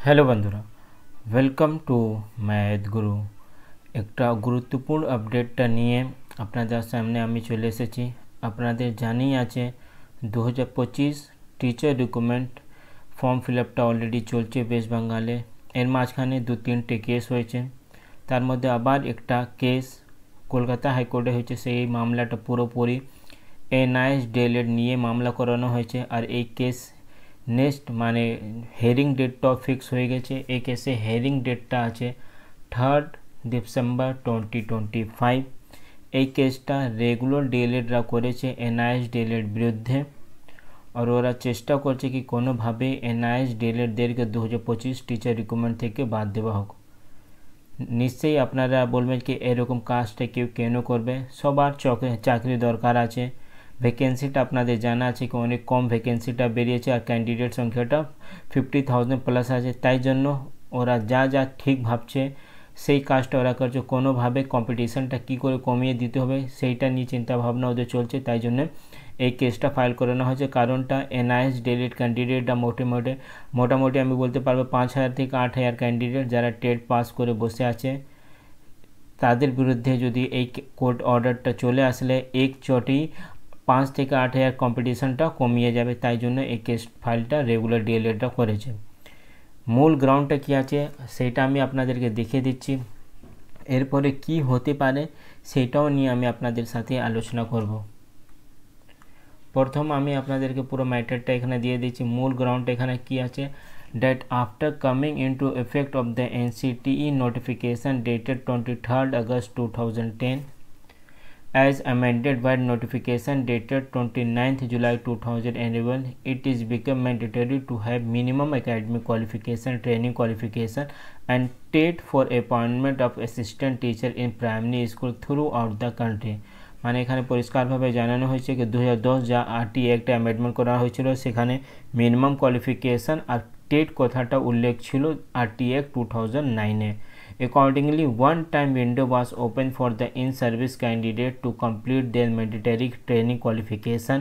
Hello বন্ধুরা, welcome to math গুরু। একটা গুরুত্বপূর্ণ আপডেটটা নিয়ে আপনাদের সামনে আমি চলে এসেছি। আপনাদের জানিয়ে আছে 2025 টিচার রিক্রুটমেন্ট ফর্ম ফিল আপটা অলরেডি চলছে ওয়েস্ট বেঙ্গলে। এর মাঝখানে 2-3টে কেস হয়েছে, তার মধ্যে আবার একটা কেস কলকাতা হাইকোর্টে হয়েছে। সেই মামলাটা পুরোপুরি এনআইএস ডিএলএড নিয়ে মামলা করানো হয়েছে। আর এই কেস নেক্সট মানে হেয়ারিং ডেটটাও ফিক্স হয়ে গেছে। এই কেসে হেয়ারিং ডেটটা আছে 3rd ডিসেম্বর 2025। এই কেসটা রেগুলার ডিএলএডরা করেছে এনআইএস ডিএলএড বিরুদ্ধে, আর ওরা চেষ্টা করছে কি কোনোভাবে এনআইএস ডিএলএডদেরকে 2025 টিচার রিক্রুটমেন্ট থেকে বাদ দেওয়া হোক। নিশ্চয়ই আপনারা বলবেন কি এরকম কাজটা কেন করবে? সবার চাকরি দরকার আছে। ভ্যাকেন্সিটা আপনাদের জানা আছে কি অনেক কম ভ্যাকেন্সিটা বেরিয়েছে, আর ক্যান্ডিডেট সংখ্যাটা 50,000 প্লাস আছে। তাই জন্য ওরা যা ঠিক ভাবছে সেই কাজটা ওরা করছে। কোনোভাবে কম্পিটিশানটা কী করে কমিয়ে দিতে হবে সেইটা নিয়ে চিন্তাভাবনা ওদের চলছে। তাই জন্য এই কেসটা ফাইল করানো হয়েছে। কারণটা এনআইএস ডিএলএড ক্যান্ডিডেটটা মোটামুটি আমি বলতে পারবো 5,000 থেকে 8,000 ক্যান্ডিডেট যারা টেট পাস করে বসে আছে, তাদের বিরুদ্ধে যদি এই কোর্ট অর্ডারটা চলে আসলে এক চটেই 5 থেকে 8,000 কম্পিটিশানটা কমিয়ে যাবে। তাই জন্য এই কেস ফাইলটা রেগুলার ডিএলএডটা করেছে। মূল গ্রাউন্ডটা কী আছে সেটা আমি আপনাদেরকে দেখিয়ে দিচ্ছি। এরপরে কি হতে পারে সেটাও নিয়ে আমি আপনাদের সাথে আলোচনা করব। প্রথম আমি আপনাদেরকে পুরো ম্যাটারটা এখানে দিয়ে দিচ্ছি। মূল গ্রাউন্ড এখানে কি আছে, that after coming into effect of the NCTE notification dated 23rd August 2010 as amended by notification dated 29th July 2011, it is become mandatory to have minimum academic qualification, training qualification and TET for appointment of assistant teacher in primary school throughout the country। মানে এখানে পরিষ্কারভাবে জানানো হয়েছে কি 2010 যা RT act amendment করা হয়েছিল সেখানে মিনিমাম কোয়ালিফিকেশান আর টেট কথাটা উল্লেখ ছিল আরটি অ্যাক্ট 2009-এ। Accordingly, one time window was open for the in-service candidate to complete their mandatory training qualification।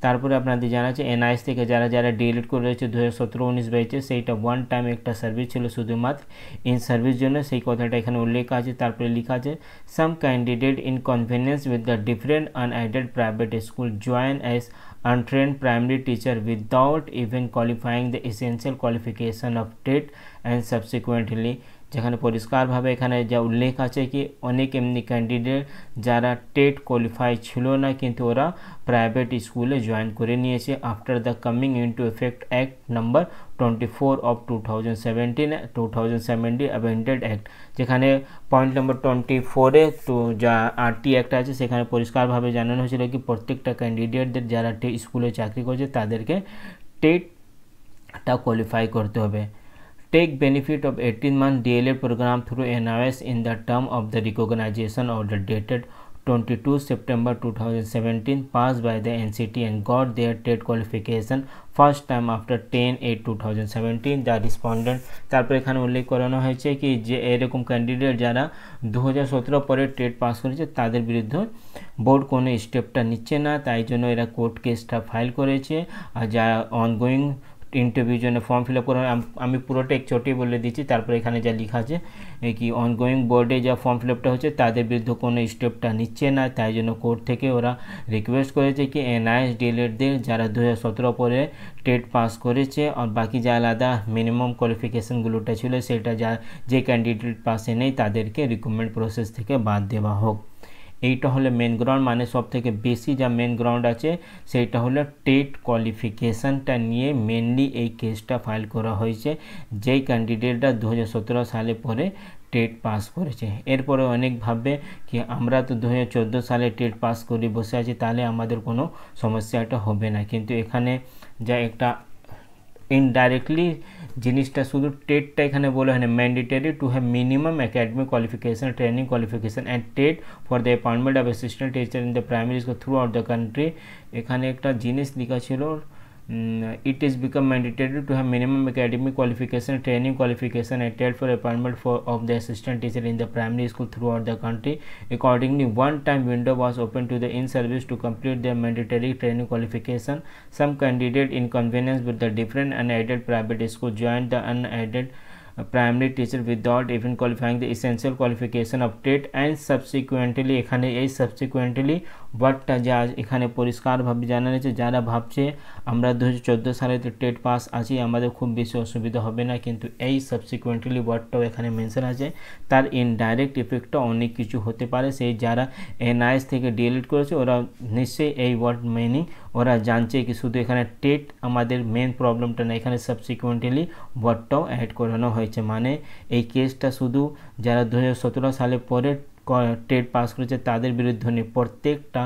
তারপরে আপনাদের জানা আছে এনআইএস থেকে যারা ডিএলএড করে রয়েছে 2017-19 ব্যাচে, সেইটা ওয়ান টাইম একটা সার্ভিস ছিল শুধুমাত্র ইন সার্ভিস জন্য, সেই কথাটা এখানে উল্লেখ আছে। তারপরে লেখা আছে some candidate in convenience with the different unaided private school join as untrained primary teacher without even qualifying the essential qualification of TET and subsequently। যেখানে পরিষ্কারভাবে এখানে যা উল্লেখ আছে কি অনেক এমনি ক্যান্ডিডেট যারা টেট কোয়ালিফাই ছিল না কিন্তু ওরা প্রাইভেট স্কুলে জয়েন করে নিয়েছে after the coming into effect act number 24 of 2017 amended act. যেখানে পয়েন্ট নাম্বার 24-এ তো যা আরটি অ্যাক্ট আছে সেখানে পরিষ্কারভাবে জানানো হয়েছিল কি প্রত্যেকটা ক্যান্ডিডেটদের যারা স্কুলে চাকরি করছে তাদেরকে টেটটা কোয়ালিফাই করতে হবে। Take benefit of 18-month DLED program through NIS in the term of the recognition order dated 22 September 2017 passed by the NCT and got their TET qualification first time after 10/8/2017 the respondent। তারপর এখানে উল্লেখ করানো হয়েছে কি যে এরকম candidate যারা 2017 পরে টেট পাস করেছে তাদের বিরুদ্ধে বোর্ড কোনো স্টেপটা নিচ্ছে না, তাই জন্য এরা কোর্ট কেসটা ফাইল করেছে। আর যা অনগোয়িং ইন্টারভিউ জন্য ফর্ম ফিল আপ করানো আমি পুরোটা এক চোটেই বলে দিচ্ছি। তারপরে এখানে যা লেখা আছে কি অনগোয়িং বোর্ডে যা ফর্ম ফিল আপটা হচ্ছে তাদের বিরুদ্ধে কোনো স্টেপটা নিচ্ছে না, তাই জন্য কোর্ট থেকে ওরা রিকোয়েস্ট করেছে কি এনআইএস ডিএলএডদের যারা 2017 পরে টেট পাস করেছে আর বাকি যা আলাদা মিনিমাম কোয়ালিফিকেশানগুলোটা ছিল সেটা যে ক্যান্ডিডেট পাসে নেই তাদেরকে রিক্রুটমেন্ট প্রসেস থেকে বাদ দেওয়া হোক। এইটা হলো মেন গ্রাউন্ড, মানে সব থেকে বেশি যা মেন গ্রাউন্ড আছে সেইটা হলো টেট কোয়ালিফিকেশানটা নিয়ে মেনলি এই কেসটা ফাইল করা হয়েছে যেই ক্যান্ডিডেটরা 2017 সালে পরে টেট পাস করেছে। এরপরে অনেক ভাববে কি আমরা তো 2014 সালে টেট পাস করে বসে আছি তাহলে আমাদের কোনো সমস্যাটা হবে না, কিন্তু এখানে যা একটা ইনডাইরেক্টলি জিনিসটা শুধু টেটটা এখানে বলা হয় না, mandatory to have minimum academic qualification, training qualification and TET for the appointment of assistant teacher in the primary school through out the country. এখানে একটা জিনিস লেখা ছিল it is become mandatory to have minimum academic qualification, training qualification attained for appointment of the assistant teacher in the primary school throughout the country. Accordingly, one time window was open to the in-service to complete their mandatory training qualification. Some candidate in convenience with the different unaided private school joined the unaided primary teacher without even qualifying the essential qualification of TET and subsequently এখানে এই subsequently ওয়ার্ডটা যা এখানে পরিষ্কারভাবে জানানো আছে যারা ভাবছে আমরা 2014 সালে তো টেট পাস আছি আমাদের খুব বেশি অসুবিধা হবে না কিন্তু এই সাবসিকুয়েন্টলি ওয়ার্ডটাও এখানে মেনশন আছে তার ইনডাইরেক্ট ইফেক্টটা অনেক কিছু হতে পারে সেই যারা এনআইএস থেকে ডিলিট করেছে ওরা নিশ্চয়ই এই ওয়ার্ড মিনিং ওরা জানছে কি শুধু এখানে টেট আমাদের মেন প্রবলেমটা না এখানে সাবসিকুয়েন্টলি ওয়ার্ডটাও অ্যাড করানো হয়েছে মানে এই কেসটা শুধু যারা 2017 সালে পরে টেট পাস করেছে তাদের বিরুদ্ধে নেই প্রত্যেকটা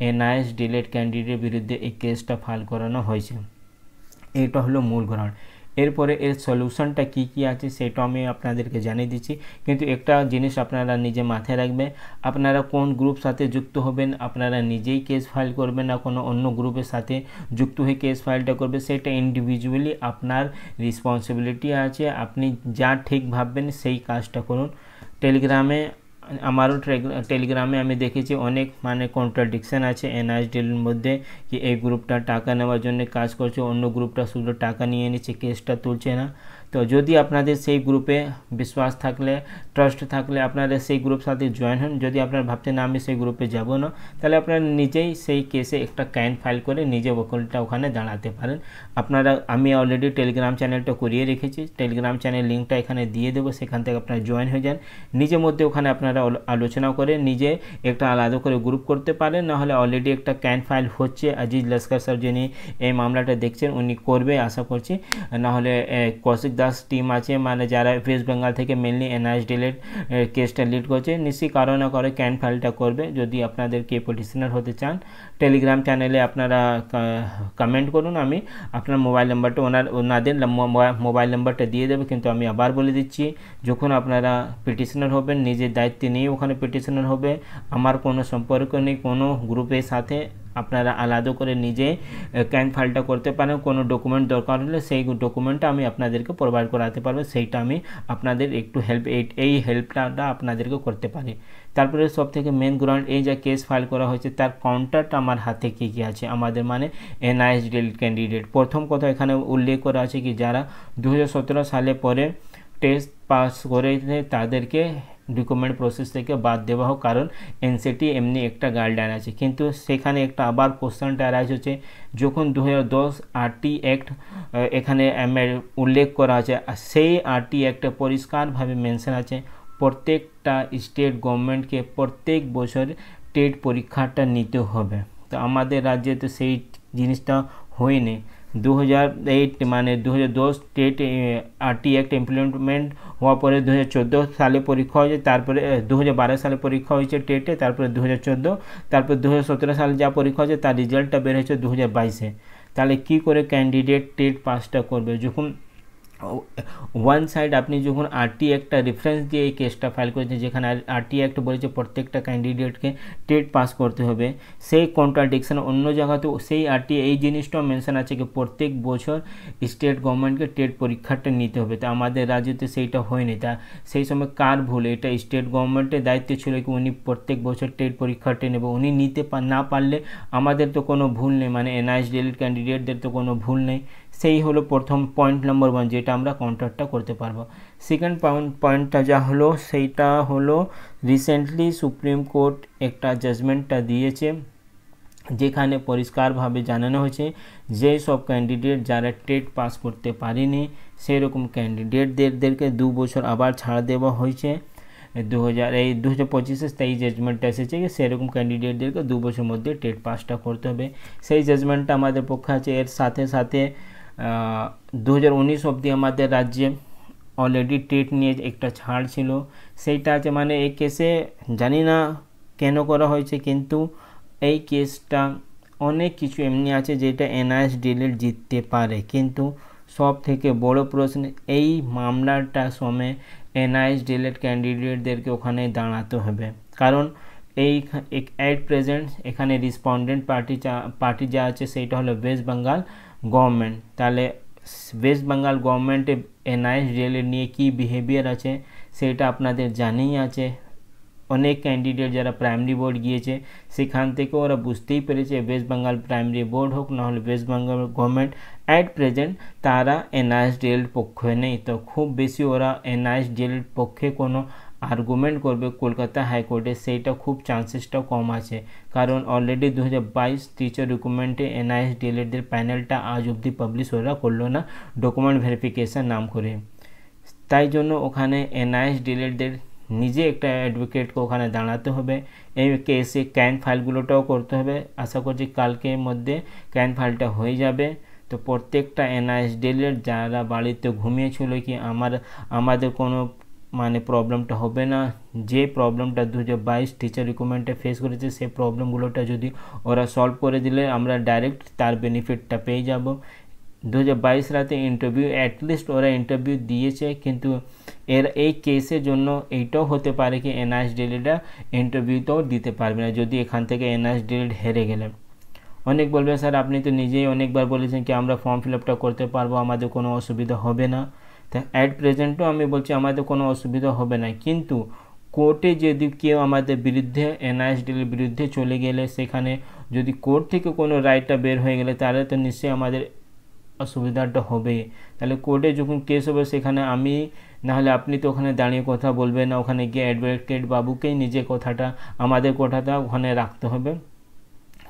এনআইএস ডিলেট ক্যান্ডিডেটের বিরুদ্ধে এই কেসটা ফাইল করানো হয়েছে এটা হলো মূল কারণ এরপরে এর সলিউশনটা কি কি আছে সেটা আমি আপনাদেরকে জানিয়ে দিচ্ছি কিন্তু একটা জিনিস আপনারা নিজে মাথায় রাখবেন আপনারা কোন গ্রুপ সাথে যুক্ত হবেন আপনারা নিজেই কেস ফাইল করবেন না কোনো অন্য গ্রুপের সাথে যুক্ত হয়ে কেস ফাইলটা করবে সেটা ইন্ডিভিজুয়ালি আপনার রেসপন্সিবিলিটি আছে আপনি যা ঠিক ভাববেন সেই কাজটা করুন টেলিগ্রামে আমারও টেলিগ্রামে আমি দেখেছি অনেক মানে কন্ট্রাডিকশন আছে এনআইএস ডিলের মধ্যে কি এই গ্রুপটা টাকা নেওয়ার জন্য কাজ করছে অন্য গ্রুপটা শুধু টাকা নিয়ে নিচ্ছে কেসটা তুলছে না তো যদি আপনাদের সেই গ্রুপে বিশ্বাস থাকলে ট্রাস্ট থাকলে আপনারা সেই গ্রুপ সাথে জয়েন হন যদি আপনারা ভাবছেন না আমি সেই গ্রুপে যাব না তাহলে আপনারা নিজেই সেই কেসে একটা ক্যান ফাইল করে নিজে ওকালটা ওখানে দাঁড়াতে পারেন আপনারা আমি অলরেডি টেলিগ্রাম চ্যানেলটা করিয়ে রেখেছি টেলিগ্রাম চ্যানেল লিঙ্কটা এখানে দিয়ে দেবো সেখান থেকে আপনারা জয়েন হয়ে যান নিজের মধ্যে ওখানে আপনারা আলোচনা করে নিজে একটা আলাদা করে গ্রুপ করতে পারেন না হলে অলরেডি একটা ক্যান ফাইল হচ্ছে আজিজ লস্কর স্যার যিনি এই মামলাটা দেখছেন উনি করবে আশা করছি না হলে কৌশিক দাস টিম আছে মানে যারা ওয়েস্ট বেঙ্গল থেকে মেনলি এনআইএস ডিলেট কেসটা লিড করছে নিশ্চয়ই কারো না কারো ক্যান ফাইলটা করবে যদি আপনাদের কে পিটিশনার হতে চান টেলিগ্রাম চ্যানেলে আপনারা কমেন্ট করুন আমি আপনার মোবাইল নাম্বারটা ওনাদের মোবাইল নাম্বারটা দিয়ে দেবে কিন্তু আমি আবার বলে দিচ্ছি যখন আপনারা পিটিশনার হবেন নিজের দায়িত্বে নিয়ে ওখানে পিটিশনার হবে আমার কোনো সম্পর্ক নেই কোনো গ্রুপের সাথে আপনারা আলাদা করে নিজে ক্যান ফাইলটা করতে পারেন কোনো ডকুমেন্ট দরকার হলে সেই ডকুমেন্টটা আমি আপনাদেরকে প্রোভাইড করাতে পারবো সেইটা আমি আপনাদের একটু এই হেল্পটা আপনাদেরকে করতে পারি তারপরে সবথেকে মেন গ্রাউন্ড এই যে কেস ফাইল করা হয়েছে তার কাউন্টারটা আমার হাতে কী কী আছে আমাদের মানে এনআইএস ডিলেট ক্যান্ডিডেট প্রথম কথা এখানে উল্লেখ করা আছে কি যারা 2017 সালে পরে টেস্ট পাস করেছে তাদেরকে রিকমেন্ড প্রসেস থেকে বাদ দেওয়া হোক কারণ এনসিটি এমনি একটা গাইডলাইন আছে কিন্তু সেখানে একটা আবার কোশ্চেনটা রাইজ হচ্ছে যখন 2010 আরটি অ্যাক্ট এখানে উল্লেখ করা আছে সেই আরটি অ্যাক্টে পরিষ্কারভাবে মেনশন আছে প্রত্যেকটা স্টেট গভর্নমেন্টকে প্রত্যেক বছর টেট পরীক্ষাটা নিতে হবে তো আমাদের রাজ্যে তো সেই জিনিসটা হয়নি 2008 মানে 2010 টেট আরটি অ্যাক্ট ইমপ্লিমেন্ট হওয়ার পরে 2014 সালে পরীক্ষা হয়েছে তারপরে 2012 সালে পরীক্ষা হয়েছে টেটে তারপরে 2014 তারপরে 2017 সালে যা পরীক্ষা হয়েছে তার রেজাল্টটা বের হয়েছে 2022-এ তাহলে কী করে ক্যান্ডিডেট টেট পাসটা করবে যখন ওয়ান সাইড আপনি যখন আরটি একটা রেফারেন্স দিয়ে এই কেসটা ফাইল করেছেন যেখানে আরটি অ্যাক্ট বলেছে প্রত্যেকটা ক্যান্ডিডেটকে টেট পাস করতে হবে সেই কন্ট্রাডিকশন অন্য জায়গাতেও সেই আরটি এই জিনিসটাও মেনশন আছে কি প্রত্যেক বছর স্টেট গভর্নমেন্টকে টেট পরীক্ষাটা নিতে হবে তা আমাদের রাজ্যতে সেইটা হয়নি তা সেই সময় কার ভুল এটা স্টেট গভর্নমেন্টের দায়িত্ব ছিল কি উনি প্রত্যেক বছর টেট পরীক্ষাটা নেবে উনি নিতে না পারলে আমাদের তো কোনো ভুল নেই মানে এনআইএস ডিলেট ক্যান্ডিডেটদের তো কোনো ভুল নেই সেই হলো প্রথম পয়েন্ট নম্বর 1 যেটা আমরা কাউন্টারটা করতে পারবো সেকেন্ড পয়েন্টটা যা হলো সেইটা হলো রিসেন্টলি সুপ্রিম কোর্ট একটা জাজমেন্টটা দিয়েছে যেখানে পরিষ্কারভাবে জানানো হয়েছে যে সব ক্যান্ডিডেট যারা টেট পাস করতে পারেনি সেই রকম ক্যান্ডিডেটদেরকে 2 বছর আবার ছাড় দেওয়া হয়েছে 2025 এই জাজমেন্টটা এসেছে যে সেরকম ক্যান্ডিডেটদেরকে 2 বছরের মধ্যে টেট পাসটা করতে হবে সেই জাজমেন্টটা আমাদের পক্ষে আছে এর সাথে সাথে 2019 অবধি আমাদের রাজ্যে অলরেডি টেট নিয়ে একটা ছাড় ছিল সেইটা আছে মানে এই কেসে জানি না কেন করা হয়েছে কিন্তু এই কেসটা অনেক কিছু এমনি আছে যেটা এনআইএস ডিলেট জিততে পারে কিন্তু সব থেকে বড় প্রশ্ন এই মামলাটা সময় এনআইএস ডিলেট ক্যান্ডিডেটদেরকে ওখানে দাঁড়াতে হবে কারণ এই এট প্রেজেন্ট এখানে রেসপন্ডেন্ট পার্টি যা আছে সেইটা হলো ওয়েস্ট বেঙ্গল গভর্নমেন্ট। তাহলে ওয়েস্ট বেঙ্গল গভর্নমেন্টে এনআইএস ডিএলএড নিয়ে কী বিহেভিয়ার আছে সেটা আপনাদের জানেই আছে। অনেক ক্যান্ডিডেট যারা প্রাইমারি বোর্ড গিয়েছে সেখান থেকে ওরা বুঝতেই পেরেছে ওয়েস্ট বেঙ্গল প্রাইমারি বোর্ড হোক নাহলে West Bengal government at present তারা এনআইএস ডিএলএড পক্ষে নেই। তো খুব বেশি ওরা এনআইএস ডিএলএড পক্ষে কোনো আর্গুমেন্ট করবে কলকাতা হাইকোর্টে সেইটা খুব চান্সেসটা কম আছে, কারণ অলরেডি 2022 টিচার রিক্রুটমেন্টে এনআইএস ডিএলএডদের প্যানেলটা আজ অবধি পাবলিশ ওরা করলো না ডকুমেন্ট ভেরিফিকেশান নাম করে। তাই জন্য ওখানে এনআইএস ডিএলএডদের নিজে একটা অ্যাডভোকেটকে ওখানে দাঁড়াতে হবে, এই কেসে ক্যান ফাইলগুলোটাও করতে হবে। আশা করছি কালকের মধ্যে ক্যান ফাইলটা হয়ে যাবে। তো প্রত্যেকটা এনআইএস ডিএলএড যারা বাড়িতে ঘুমিয়েছিল কি আমাদের কোনো মানে প্রবলেমটা হবে না, যে প্রবলেমটা 2022 টিচার রিক্রুটমেন্টে ফেস করেছে সেই প্রবলেমগুলোটা যদি ওরা সলভ করে দিলে আমরা ডাইরেক্ট তার বেনিফিটটা পেয়ে যাব। 2022 রাতে ইন্টারভিউ অ্যাটলিস্ট ওরা ইন্টারভিউ দিয়েছে, কিন্তু এই কেসের জন্য এইটাও হতে পারে কি এনআইএস ডিএলএডটা ইন্টারভিউতেও দিতে পারবে না যদি এখান থেকে এনআইএস ডিএলএড হেরে গেলে। অনেক বলবে স্যার আপনি তো নিজেই অনেকবার বলেছেন কি আমরা ফর্ম ফিল আপটা করতে পারবো, আমাদের কোনো অসুবিধা হবে না। তা অ্যাট প্রেজেন্টও আমি বলছি আমাদের কোনো অসুবিধা হবে না, কিন্তু কোর্টে যদি কেউ আমাদের বিরুদ্ধে এনআইএস ডিএলএড বিরুদ্ধে চলে গেলে সেখানে যদি কোর্ট থেকে কোনো রায়টা বের হয়ে গেলে তাহলে তো নিশ্চয়ই আমাদের অসুবিধাটা হবে। তাহলে কোর্টে যখন কেস হবে সেখানে আমি নাহলে আপনি তো ওখানে দাঁড়িয়ে কথা বলবেন না, ওখানে গিয়ে অ্যাডভোকেট বাবুকেই নিজে কথাটা আমাদের কথাটা ওখানে রাখতে হবে।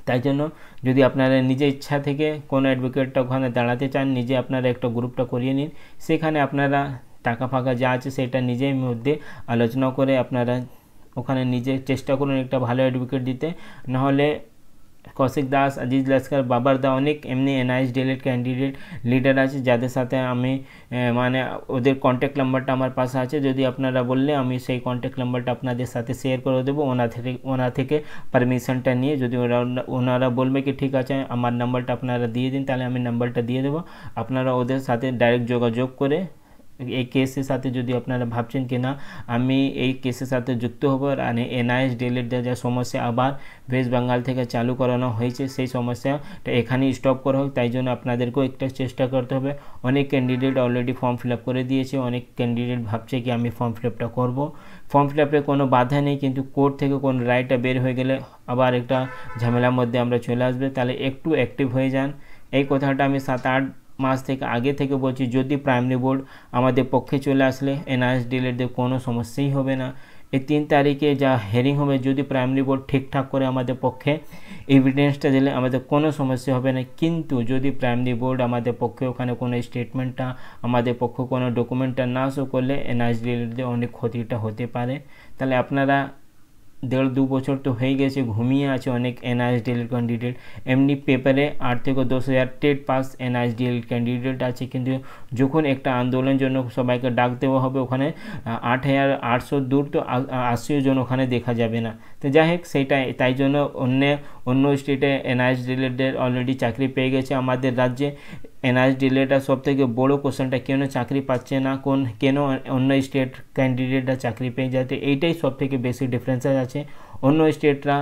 তাই জন্য যদি আপনারা নিজে ইচ্ছা থেকে কোনো অ্যাডভোকেটটা ওখানে দাঁড়াতে চান, নিজে আপনারা একটা গ্রুপটা করিয়ে নিন, সেখানে আপনারা টাকা ফাঁকা যা আছে সেটা নিজের মধ্যে আলোচনা করে আপনারা ওখানে নিজে চেষ্টা করুন একটা ভালো অ্যাডভোকেট দিতে। নাহলে কৌশিক দাস, আজিজ লস্কর, বাবার দা অনেক এমনি এনআইএস ডিএলএড ক্যান্ডিডেট লিডার আছে যাদের সাথে আমি মানে ওদের কন্ট্যাক্ট নাম্বারটা আমার পাশে আছে, যদি আপনারা বললে আমি সেই কন্ট্যাক্ট নাম্বারটা আপনাদের সাথে শেয়ার করে দেবো। ওনার থেকে পারমিশনটা নিয়ে যদি ওনারা বলবে কি ঠিক আছে আমার নাম্বারটা আপনারা দিয়ে দিন, তাহলে আমি নাম্বারটা দিয়ে দেবো। আপনারা ওদের সাথে ডাইরেক্ট যোগাযোগ করে এই কেসের সাথে যদি আপনারা ভাবছেন কি না আমি এই কেসের সাথে যুক্ত হব আর এনআইএস ডিএলএডের যা সমস্যা আবার ওয়েস্ট বেঙ্গল থেকে চালু করানো হয়েছে সেই সমস্যাটা এখানেই স্টপ করা হোক, তাই জন্য আপনাদেরকেও একটা চেষ্টা করতে হবে। অনেক candidate already form fill up করে দিয়েছে, অনেক ক্যান্ডিডেট ভাবছে কি আমি ফর্ম ফিল আপটা করবো। ফর্ম ফিল আপে কোনো বাধা নেই, কিন্তু কোর্ট থেকে কোনো রায়টা বের হয়ে গেলে আবার একটা ঝামেলার মধ্যে আমরা চলে আসবে। তাহলে একটু অ্যাক্টিভ হয়ে যান। এই কথাটা আমি 7-8 মাস থেকে আগে থেকে বলছি, যদি প্রাইমারি বোর্ড আমাদের পক্ষে চলে আসলে এনআইএস ডিএলএডদের কোনো সমস্যাই হবে না। এই 3 তারিখে যা হেয়ারিং হবে যদি প্রাইমারি বোর্ড ঠিকঠাক করে আমাদের পক্ষে এভিডেন্সটা দিলে আমাদের কোনো সমস্যা হবে না, কিন্তু যদি প্রাইমারি বোর্ড আমাদের পক্ষে ওখানে কোনো স্টেটমেন্টটা আমাদের পক্ষে কোনো ডকুমেন্টটা না শো করলে এনআইএস ডিএলএডদের অনেক ক্ষতিটা হতে পারে। তাহলে আপনারা 1.5-2 বছর তো হয়ে গেছে ঘুমিয়ে আছে অনেক এনআইএস ডিএলএড ক্যান্ডিডেট, এমনি পেপারে 8 থেকে 10,000 TET pass NIS DElEd candidate আছে, কিন্তু যখন একটা আন্দোলনের জন্য সবাইকে ডাক দেওয়া হবে ওখানে 8,800 দূর তো 80 জন ওখানে দেখা যাবে না। তো যাই হোক সেইটাই, তাই জন্য অন্য স্টেটে এনআইএস ডিএলএডের অলরেডি চাকরি পেয়ে গেছে। আমাদের রাজ্যে এনআইএস ডিএলএডটা সবথেকে বড়ো কোশ্চেনটা কেন চাকরি পাচ্ছে না, কেন অন্য স্টেট ক্যান্ডিডেটরা চাকরি পেয়ে যাচ্ছে, এইটাই সবথেকে বেশি ডিফারেন্সেস আছে। অন্য স্টেটরা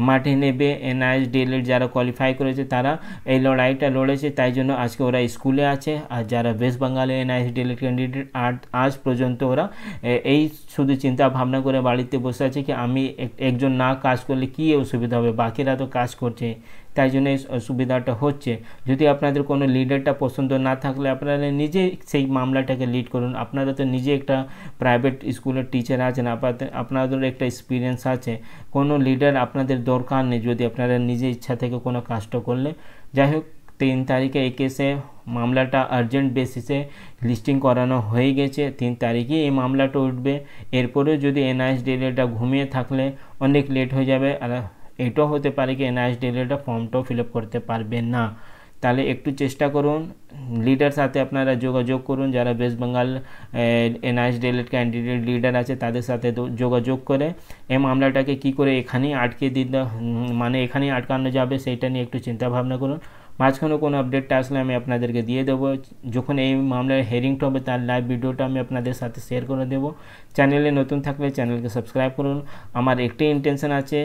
মাঠে নেবে, এনআইএস ডিএলএড যারা কোয়ালিফাই করেছে তারা এই লড়াইটা লড়েছে, তাই জন্য আজকে ওরা স্কুলে আছে। আর যারা ওয়েস্ট বেঙ্গলে এনআইএস ডিএলএড ক্যান্ডিডেট আজ পর্যন্ত ওরা এই শুধু চিন্তা ভাবনা করে বাড়িতে বসে আছে কি আমি একজন না কাজ করলে কী অসুবিধা হবে, বাকিরা তো কাজ করছে, তাই জন্য এই অসুবিধাটা হচ্ছে। যদি আপনাদের কোনো লিডারটা পছন্দ না থাকলে আপনারা নিজে সেই মামলাটাকে লিড করুন। আপনারা তো নিজে একটা প্রাইভেট স্কুলের টিচার আছেন, আপনাদের একটা এক্সপিরিয়েন্স আছে, কোনো লিডার আপনাদের দরকার নেই যদি আপনারা নিজে ইচ্ছা থেকে কোনো কাজটা করলে। যাই হোক 3 তারিখে এই কেসে মামলাটা আর্জেন্ট বেসিসে লিস্টিং করানো হয়ে গেছে, 3 তারিখে এই মামলাটা উঠবে। এরপরেও যদি এনআইএস ডিএলএডটা ঘুমিয়ে থাকলে অনেক লেট হয়ে যাবে, আর এটাও হতে পারে কি এনআইএস ডিএলএডটা ফর্মটাও ফিল আপ করতে পারবেন না। তাহলে একটু চেষ্টা করুন, লিডার সাথে আপনারা যোগাযোগ করুন, যারা West Bengal NIS DElEd candidate leader আছে তাদের সাথে যোগাযোগ করে এই মামলাটাকে কি করে এখানেই আটকে দিতে মানে এখানেই আটকানো যাবে সেইটা নিয়ে একটু চিন্তা ভাবনা করুন। মাঝখানে কোনো আপডেটটা আসলে আমি আপনাদেরকে দিয়ে দেবো, যখন এই মামলার হেয়ারিংটা হবে তার লাইভ ভিডিওটা আমি আপনাদের সাথে শেয়ার করে দেবো। চ্যানেলে নতুন থাকলে চ্যানেলকে সাবস্ক্রাইব করুন। আমার একটাই ইন্টেনশন আছে,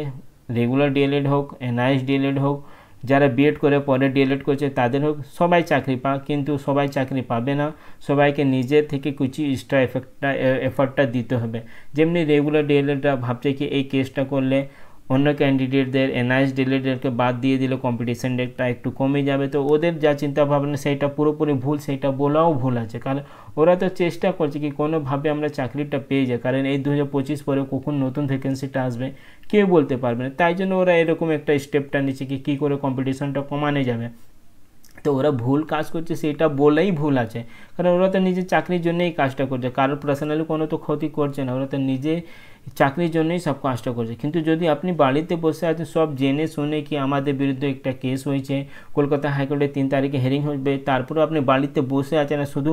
রেগুলার ডিএলএড হোক এনআইএস ডিএলএড হোক যারা বিএড করে পরে ডিএলএড করছে তাদের হোক, সবাই চাকরি কিন্তু সবাই চাকরি পাবে না, সবাইকে নিজে থেকে কিছু এক্সট্রা এফার্টটা দিতে হবে। যেমনি রেগুলার ডিএলএডরা ভাবছে কি এই কেসটা করলে অন্য ক্যান্ডিডেটদের এনআইএস ডিএলএডকে বাদ দিয়ে দিলে কম্পিটিশন রেটটা একটু কমে যাবে, তো ওদের যা চিন্তা ভাবনা সেইটা পুরোপুরি ভুল, সেইটা বলাও ভুল আছে। কারণ ওরা তো চেষ্টা করছে কি কোনোভাবে আমরা চাকরিটা পেয়ে যাই, কারণ এই 2025 পরে কখন নতুন ভ্যাকেন্সিটা আসবে কেউ বলতে পারবে না, তাই জন্য ওরা এরকম একটা স্টেপটা নিচ্ছে কি কী করে কম্পিটিশনটা কমানো যাবে। তো ওরা ভুল কাজ করছে সেটা বলেই ভুল আছে, কারণ ওরা তো নিজের চাকরির জন্যই কাজটা করছে, কারোর পার্সোনালি কোনো তো ক্ষতি করছে না, ওরা তো নিজে চাকরির জন্যই সব কাজটা করছে। কিন্তু যদি আপনি বাড়িতে বসে আছেন সব জেনে শুনে কি আমাদের বিরুদ্ধে একটা কেস হয়েছে, কলকাতা হাইকোর্টে 3 তারিখে হিয়ারিং হবে, তারপরে আপনি বাড়িতে বসে আছেন না শুধু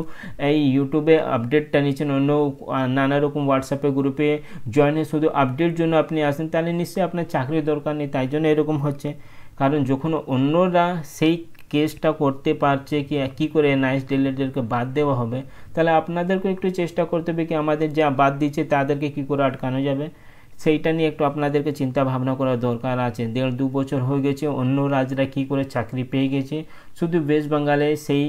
এই ইউটিউবে আপডেটটা নিচ্ছেন, অন্য নানা রকম হোয়াটসঅ্যাপে গ্রুপে জয়েন হয়ে শুধু আপডেট জন্য আপনি আসেন, তাহলে নিশ্চয়ই আপনার চাকরির দরকার নেই, তাই জন্য এরকম হচ্ছে। কারণ যখন অন্যরা সেই কেসটা করতে পারছে কি কী করে এনআইএস ডিএলএডদেরকে বাদ দেওয়া হবে, তাহলে আপনাদেরকে একটু চেষ্টা করতে হবে কি আমাদের যা বাদ দিচ্ছে তাদেরকে কী করে আটকানো যাবে, সেইটা নিয়ে একটু আপনাদেরকে চিন্তা ভাবনা করার দরকার আছে। 1.5-2 বছর হয়ে গেছে, অন্য রাজ্যরা কী করে চাকরি পেয়ে গেছে, শুধু ওয়েস্ট বেঙ্গলে সেই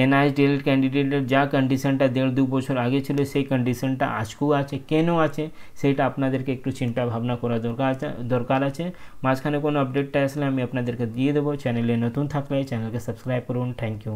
এনআইএস ডিএলএড ক্যান্ডিডেটের যা কন্ডিশনটা 1.5-2 বছর আগে ছিল সেই কন্ডিশনটা আজকেও আছে, কেন আছে সেটা আপনাদেরকে একটু চিন্তা ভাবনা করা দরকার আছে। মাঝখানে কোনো আপডেটটা আসলে আমি আপনাদেরকে দিয়ে দেবো। চ্যানেলে নতুন থাকলে চ্যানেলকে সাবস্ক্রাইব করুন। Thank you.